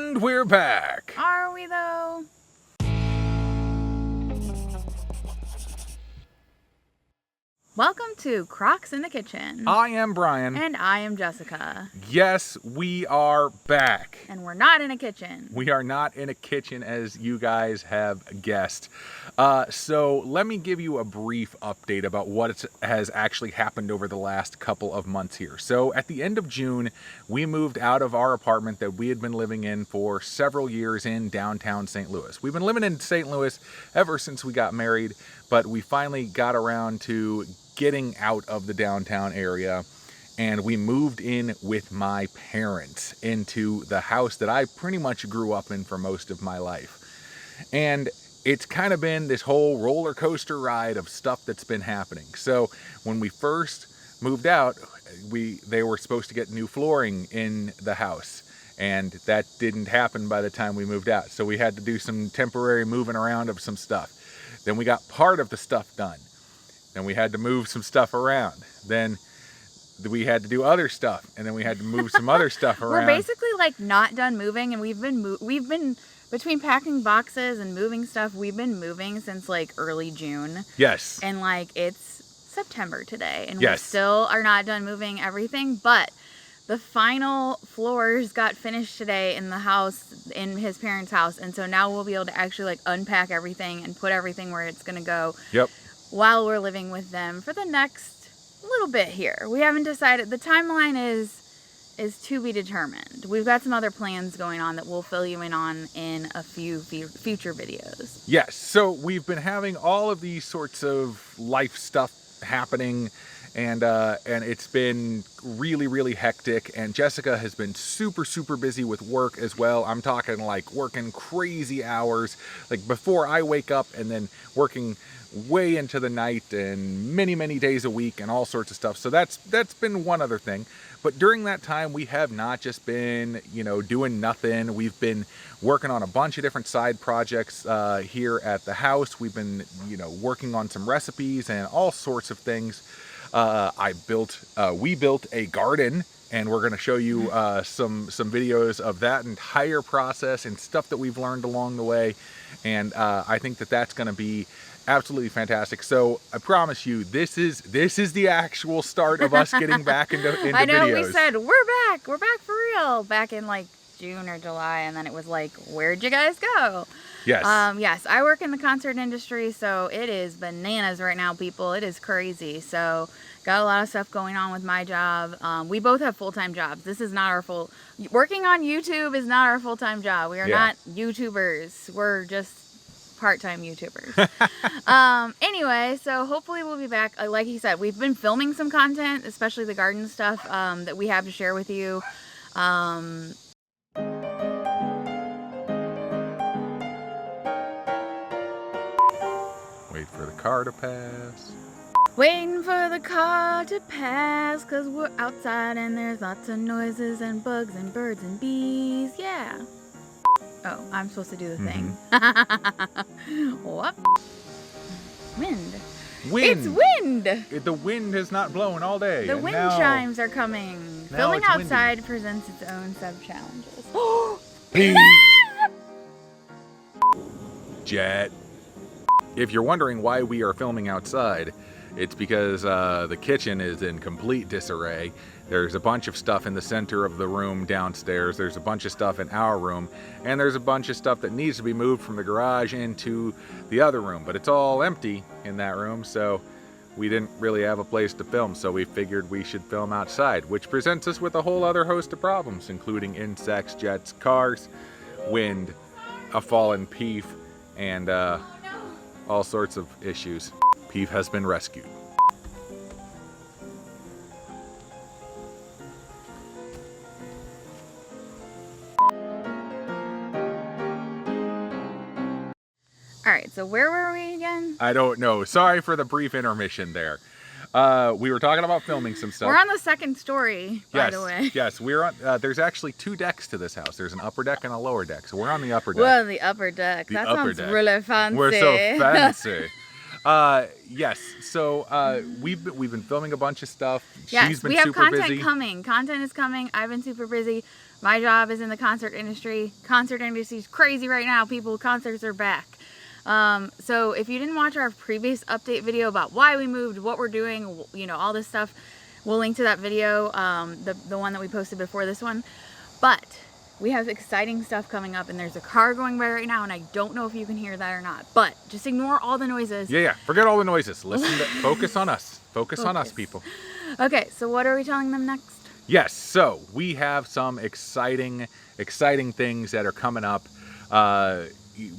And we're back. Are we though? Welcome to Crocs in the Kitchen. I am Brian. And I am Jessica. Yes, we are back. And we're not in a kitchen. We are not in a kitchen, as you guys have guessed. So let me give you a brief update about what has actually happened over the last couple of months here. So at the end of June, we moved out of our apartment that we had been living in for several years in downtown St. Louis. We've been living in St. Louis ever since we got married, but we finally got around to getting out of the downtown area, and we moved in with my parents into the house that I pretty much grew up in for most of my life. And it's kind of been this whole roller coaster ride of stuff that's been happening. So when we first moved out, they were supposed to get new flooring in the house, and that didn't happen by the time we moved out. So we had to do some temporary moving around of some stuff. Then we got part of the stuff done. Then we had to move some stuff around. Then we had to do other stuff, and then we had to move some other stuff around. We're basically like not done moving, and we've been between packing boxes and moving stuff. We've been moving since like early June. Yes. And like it's September today, and yes, we still are not done moving everything. But the final floors got finished today in the house, in his parents' house, and so now we'll be able to actually like unpack everything and put everything where it's gonna go. Yep. While we're living with them for the next little bit here. We haven't decided. The timeline is to be determined. We've got some other plans going on that we'll fill you in on in a few future videos. Yes, so we've been having all of these sorts of life stuff happening, and it's been really hectic, and Jessica has been super busy with work as well. I'm talking like working crazy hours, like before I wake up, and then working way into the night and many days a week and all sorts of stuff. So that's been one other thing. But during that time, we have not just been, doing nothing. We've been working on a bunch of different side projects here at the house. We've been, working on some recipes and all sorts of things. We built a garden, and we're going to show you some videos of that entire process and stuff that we've learned along the way. And I think that's going to be absolutely fantastic. So I promise you, this is the actual start of us getting back into I know videos. We said we're back for real back in like June or July, and then it was like, where'd you guys go? Yes. Yes, I work in the concert industry, so it is bananas right now, people. It is crazy. So got a lot of stuff going on with my job. We both have full-time jobs. This is not our working on YouTube is not our full-time job. We are not YouTubers. We're just part-time YouTubers. Anyway, so hopefully we'll be back. Like he said, we've been filming some content, especially the garden stuff that we have to share with you. Wait for the car to pass. Waiting for the car to pass, 'cause we're outside and there's lots of noises and bugs and birds and bees. Yeah. Oh, I'm supposed to do the thing. What? Wind. It's wind! The wind has not blown all day. The wind chimes are coming. Filming outside presents its own sub-challenges. Jet. If you're wondering why we are filming outside, it's because the kitchen is in complete disarray. There's a bunch of stuff in the center of the room downstairs. There's a bunch of stuff in our room. And there's a bunch of stuff that needs to be moved from the garage into the other room. But it's all empty in that room, so we didn't really have a place to film. So we figured we should film outside, which presents us with a whole other host of problems, including insects, jets, cars, wind, a fallen Peef, and all sorts of issues. Peef has been rescued. Alright, so where were we again? I don't know. Sorry for the brief intermission there. We were talking about filming some stuff. We're on the second story, by the way. Yes, we're on. There's actually 2 decks to this house. There's an upper deck and a lower deck. So we're on the upper deck. Well, the upper deck. That sounds really fancy. We're so fancy. Yes. So we've been filming a bunch of stuff. Yes, She's been we have super content busy. coming. Content is coming. I've been super busy. My job is in the concert industry. Concert industry is crazy right now, people. Concerts are back. So if you didn't watch our previous update video about why we moved, what we're doing, you know, all this stuff, we'll link to that video, the one that we posted before this one. But we have exciting stuff coming up, and there's a car going by right now, and I don't know if you can hear that or not, but just ignore all the noises. Yeah, forget all the noises. Focus on us. Focus on us, people. Okay, so what are we telling them next? Yes, so we have some exciting things that are coming up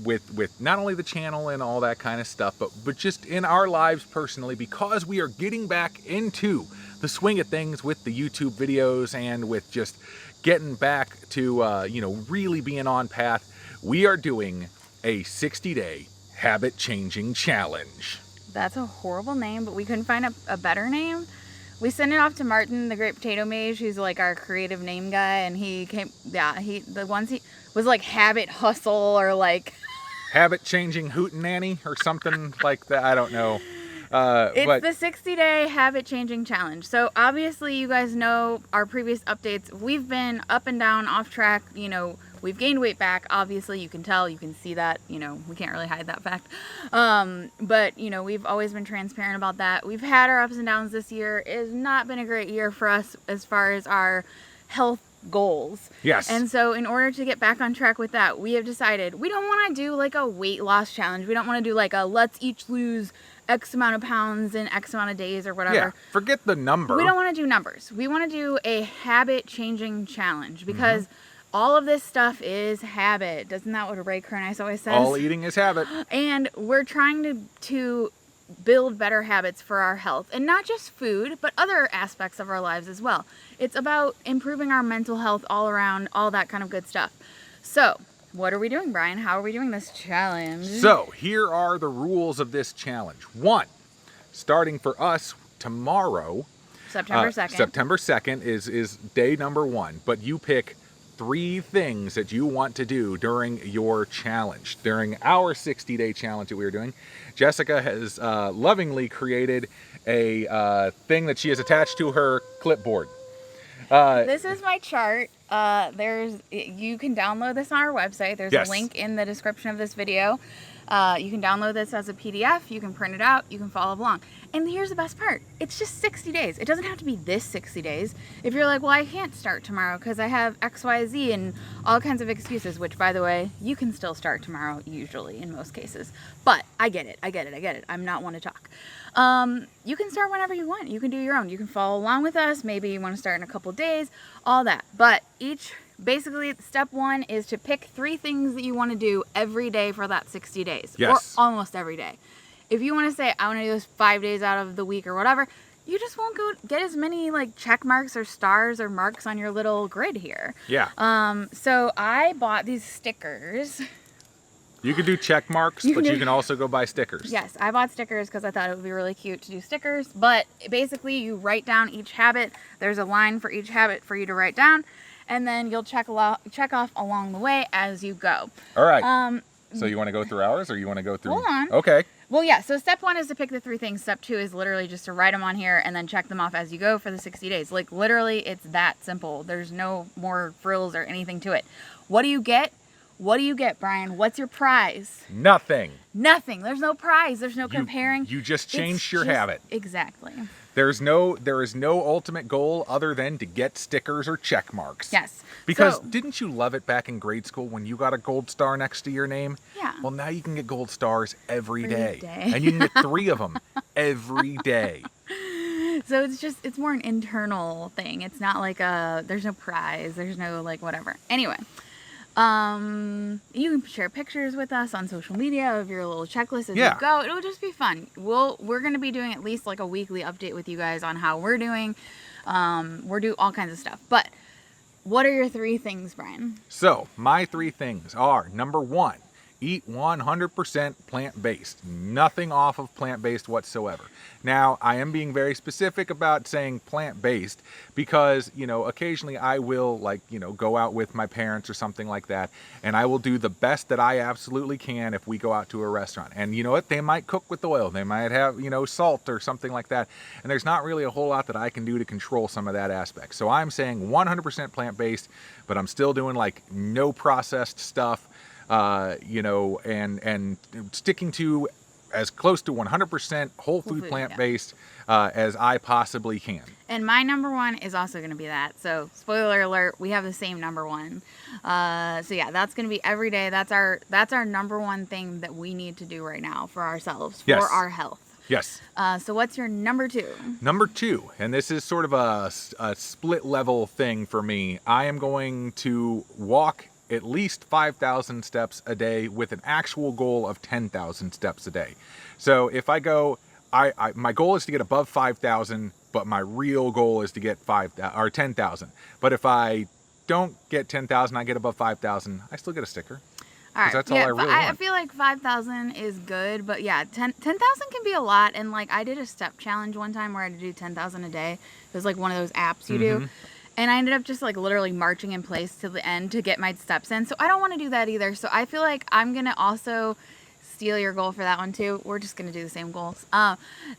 with not only the channel and all that kind of stuff, but just in our lives personally, because we are getting back into the swing of things with the YouTube videos and with just getting back to, you know, really being on path. We are doing a 60-day habit-changing challenge. That's a horrible name, but we couldn't find a better name. We sent it off to Martin, the Great Potato Mage, who's like our creative name guy, and he was like Habit Hustle or like Habit-changing hootenanny or something like that. I don't know. It's the 60-day habit-changing challenge. So obviously you guys know our previous updates. We've been up and down, off track. You know, we've gained weight back. Obviously you can tell, you can see that. You know, we can't really hide that fact. But you know, we've always been transparent about that. We've had our ups and downs this year. It has not been a great year for us as far as our health goals. Yes. And so in order to get back on track with that, we have decided we don't want to do like a weight loss challenge. We don't want to do like a let's each lose X amount of pounds in X amount of days or whatever. Yeah, forget the number. We don't want to do numbers. We want to do a habit-changing challenge because all of this stuff is habit. Doesn't that what Ray Kernice always says? All eating is habit. And we're trying to build better habits for our health. And not just food, but other aspects of our lives as well. It's about improving our mental health all around, all that kind of good stuff. So, what are we doing, Brian? How are we doing this challenge? So, here are the rules of this challenge. 1, starting for us tomorrow, September 2nd. September 2nd is day number 1. But you pick 3 things that you want to do during your challenge. During our 60-day challenge that we are doing, Jessica has lovingly created a thing that she has attached to her clipboard. This is my chart. You can download this on our website. There's a link in the description of this video. You can download this as a PDF. You can print it out. You can follow along. And here's the best part. It's just 60 days. It doesn't have to be this 60 days. If you're like, well, I can't start tomorrow because I have X, Y, Z and all kinds of excuses, which, by the way, you can still start tomorrow, usually, in most cases. But I get it. I'm not one to talk. You can start whenever you want. You can do your own. You can follow along with us. Maybe you want to start in a couple days, all that. But basically, step 1 is to pick 3 things that you want to do every day for that 60 days. Yes. Or almost every day. If you want to say, I want to do this 5 days out of the week or whatever, you just won't go get as many like check marks or stars or marks on your little grid here. Yeah. So I bought these stickers. You could do check marks, but you can also go buy stickers. Yes, I bought stickers because I thought it would be really cute to do stickers. But basically, you write down each habit. There's a line for each habit for you to write down. And then you'll check off along the way as you go. All right. So you want to go through ours or you want to go through... Hold on. Okay. Well, yeah. So step 1 is to pick the 3 things. Step 2 is literally just to write them on here and then check them off as you go for the 60 days. Like, literally, it's that simple. There's no more frills or anything to it. What do you get? What do you get, Brian? What's your prize? Nothing. Nothing. There's no prize. There's no comparing. You just changed your habit. Exactly. There is no ultimate goal other than to get stickers or check marks. Yes. Because didn't you love it back in grade school when you got a gold star next to your name? Yeah. Well, now you can get gold stars every day. And you can get 3 of them every day. So it's more an internal thing. It's not like there's no prize. There's no like whatever. Anyway. You can share pictures with us on social media of your little checklist as you go. It'll just be fun. We're going to be doing at least like a weekly update with you guys on how we're doing. We're doing all kinds of stuff. But what are your 3 things, Brian? So my 3 things are, number 1 eat 100% plant-based. Nothing off of plant-based whatsoever. Now, I am being very specific about saying plant-based because, occasionally I will, go out with my parents or something like that, and I will do the best that I absolutely can if we go out to a restaurant. And you know what? They might cook with oil. They might have, salt or something like that. And there's not really a whole lot that I can do to control some of that aspect. So I'm saying 100% plant-based, but I'm still doing no processed stuff, and sticking to as close to 100% whole food plant-based as I possibly can. And my number one is also going to be that. So spoiler alert, we have the same number one. So yeah, that's going to be every day. That's our number one thing that we need to do right now for ourselves, for our health. Yes. So what's your number two? Number two, and this is sort of a split level thing for me. I am going to walk at least 5,000 steps a day with an actual goal of 10,000 steps a day. So if I go, my goal is to get above 5,000, but my real goal is to get 10,000. But if I don't get 10,000, I get above 5,000, I still get a sticker. All right. That's all I really want. I feel like 5,000 is good, but yeah, 10,000 can be a lot. And I did a step challenge one time where I had to do 10,000 a day. It was one of those apps you do. And I ended up just literally marching in place to the end to get my steps in. So I don't want to do that either. So I feel like I'm going to also steal your goal for that one too. We're just going to do the same goals.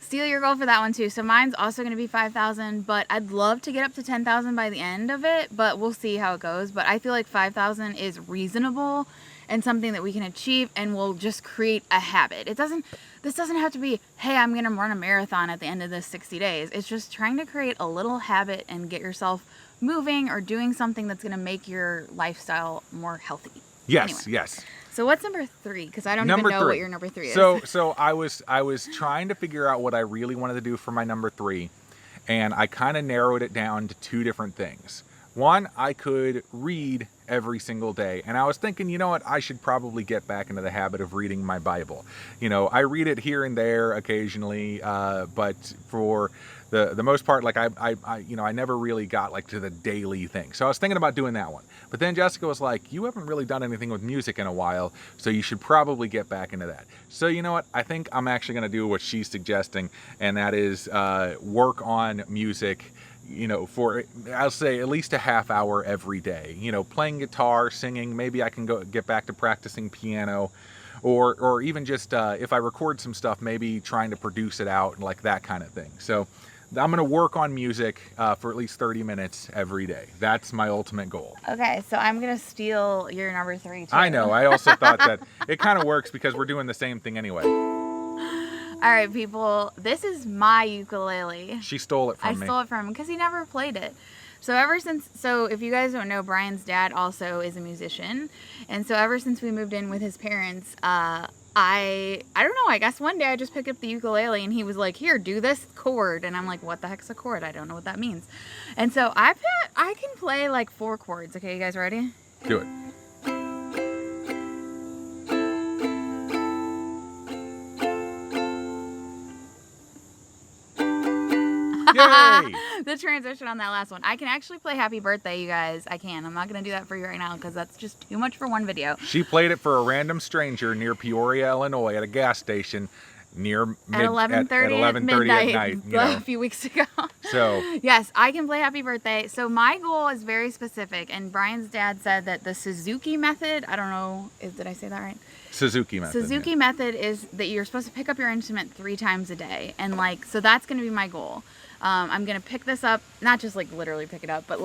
Steal your goal for that one too. So mine's also going to be 5,000, but I'd love to get up to 10,000 by the end of it, but we'll see how it goes. But I feel like 5,000 is reasonable and something that we can achieve, and will just create a habit. This doesn't have to be, hey, I'm going to run a marathon at the end of this 60 days. It's just trying to create a little habit and get yourself moving or doing something that's going to make your lifestyle more healthy. Yes, anyway. yes. So what's number three? Because I don't even know what your number three is. So I was trying to figure out what I really wanted to do for my number three, and I kind of narrowed it down to two different things. One, I could read every single day. And I was thinking, you know what, I should probably get back into the habit of reading my Bible. I read it here and there occasionally, but for the most part, I never really got to the daily thing. So I was thinking about doing that one. But then Jessica was like, you haven't really done anything with music in a while, so you should probably get back into that. So you know what, I think I'm actually going to do what she's suggesting, and that is work on music, for, I'll say, at least a half hour every day. Playing guitar, singing, maybe I can get back to practicing piano, or even just if I record some stuff, maybe trying to produce it out, that kind of thing. So I'm going to work on music for at least 30 minutes every day. That's my ultimate goal. Okay, so I'm going to steal your number three, too. I know. I also thought that it kind of works because we're doing the same thing anyway. All right, people, this is my ukulele. She stole it from me. I stole it from him because he never played it. So if you guys don't know, Brian's dad also is a musician. And so ever since we moved in with his parents, I don't know, I guess one day I just picked up the ukulele and he was like, here, do this chord. And I'm like, what the heck's a chord? I don't know what that means. And so I can play 4 chords. Okay, you guys ready? Do it. Yay! The transition on that last one. I can actually play Happy Birthday, you guys. I can. I'm not going to do that for you right now because that's just too much for one video. She played it for a random stranger near Peoria, Illinois at a gas station near at 11:30 at night. A few weeks ago. So yes, I can play Happy Birthday. So my goal is very specific, and Brian's dad said that the Suzuki method, I don't know, did I say that right? Suzuki method is that you're supposed to pick up your instrument 3 times a day, and so that's going to be my goal. I'm going to pick this up, not just literally pick it up, but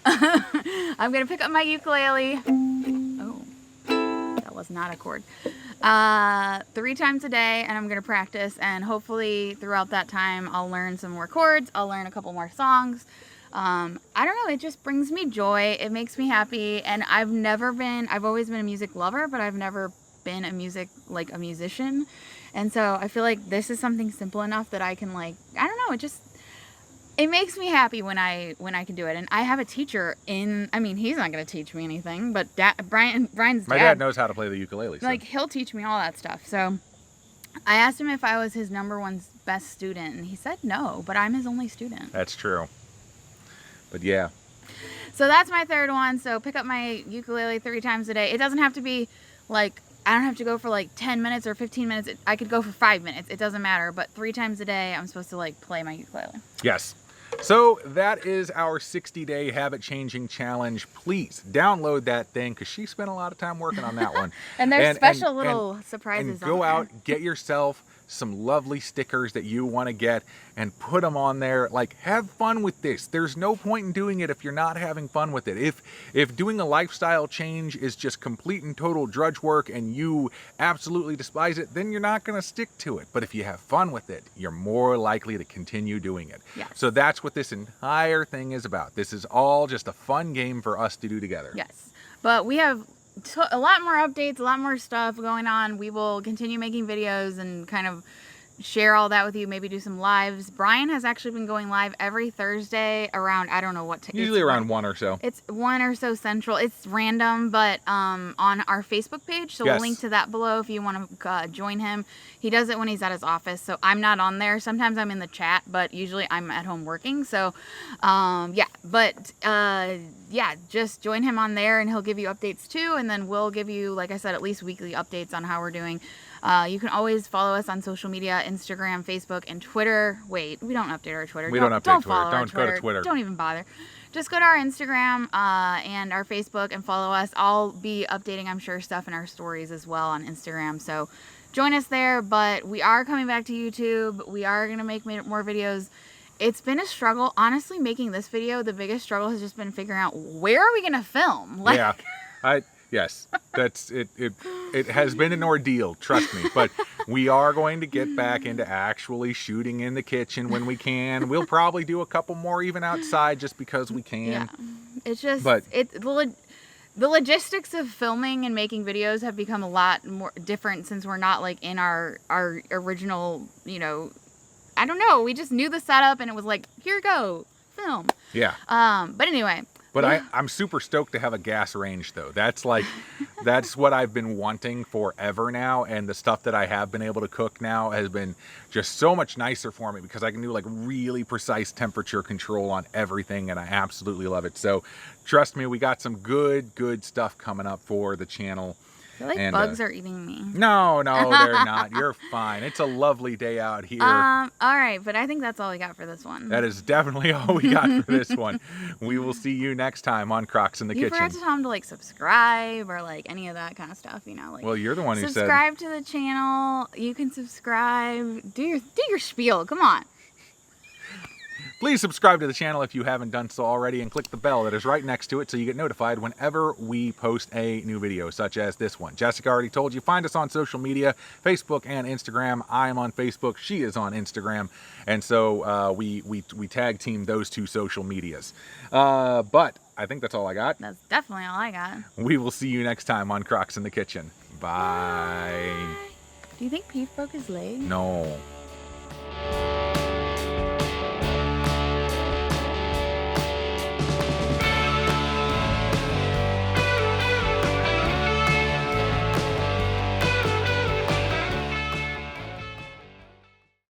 I'm going to pick up my ukulele. Oh, that was not a chord. 3 times a day, and I'm going to practice, and hopefully throughout that time I'll learn some more chords. I'll learn a couple more songs. I don't know, it just brings me joy. It makes me happy, and I've always been a music lover, but I've never been a musician. And so I feel like this is something simple enough that I can I don't know, it makes me happy when I can do it. And I have a teacher he's not going to teach me anything, but Brian's dad. My dad knows how to play the ukulele. So. He'll teach me all that stuff. So I asked him if I was his number one best student, and he said no, but I'm his only student. That's true. But yeah. So that's my third one. So pick up my ukulele 3 times a day. It doesn't have to be I don't have to go for like 10 minutes or 15 minutes. I could go for 5 minutes. It doesn't matter. But 3 times a day, I'm supposed to like play my ukulele. Yes. So that is our 60-day habit changing challenge. Please download that thing because she spent a lot of time working on that one. And there's special little surprises and go on there. out, get yourself some lovely stickers that you want to get and put them on there. Like, have fun with this. There's no point in doing it if you're not having fun with it. If doing a lifestyle change is just complete and total drudge work and you absolutely despise it, then you're not going to stick to it. But if you have fun with it, you're more likely to continue doing it. Yes. So that's what this entire thing is about. This is all just a fun game for us to do together. Yes. But we have a lot more updates, a lot more stuff going on. We will continue making videos and kind of share all that with you, maybe do some lives. Brian has actually been going live every Thursday around, I don't know what time. Usually around 1 or so. It's 1 or so central. It's random, but on our Facebook page. So Yes. we'll link to that below if you want to join him. He does it when he's at his office. So I'm not on there. Sometimes I'm in the chat, but usually I'm at home working. So yeah, but yeah, just join him on there and he'll give you updates too. And then we'll give you, like I said, at least weekly updates on how we're doing. You can always follow us on social media, Instagram, Facebook, and Twitter. Wait, we don't update our Twitter. We don't update Twitter. Follow our Don't go to Twitter. Don't even bother. Just go to our Instagram and our Facebook and follow us. I'll be updating, I'm sure, stuff in our stories as well on Instagram. So join us there. But we are coming back to YouTube. We are going to make more videos. It's been a struggle. Honestly, making this video, the biggest struggle has just been figuring out where are we going to film? Like, Yeah. Yes, that's it. It has been an ordeal, trust me. But we are going to get back into actually shooting in the kitchen when we can. We'll probably do a couple more even outside just because we can. Yeah, it's just But the logistics of filming and making videos have become a lot more different since we're not like in our original. You know, I don't know. We just knew the setup and it was like, here you go, film. yeah. But anyway. But yeah. I'm super stoked to have a gas range though. That's like, that's what I've been wanting forever now. And the stuff that I have been able to cook now has been just so much nicer for me because I can do like really precise temperature control on everything. And I absolutely love it. So trust me, we got some good stuff coming up for the channel. I feel like bugs are eating me. No, they're not. You're fine. It's a lovely day out here. All right, but I think that's all we got for this one. That is definitely all we got for this one. We will see you next time on Krocks in the Kitchen. You forgot to tell them to like subscribe or like any of that kind of stuff, you know. Like, well, you're the one who said subscribe to the channel. You can subscribe. Do your spiel. Come on. Please subscribe to the channel if you haven't done so already and click the bell that is right next to it so you get notified whenever we post a new video such as this one. Jessica already told you, find us on social media, Facebook and Instagram. I am on Facebook. She is on Instagram. And so we tag team those two social medias. But I think that's all I got. That's definitely all I got. We will see you next time on Krocks in the Kitchen. Bye. Do you think Pete broke his leg? No.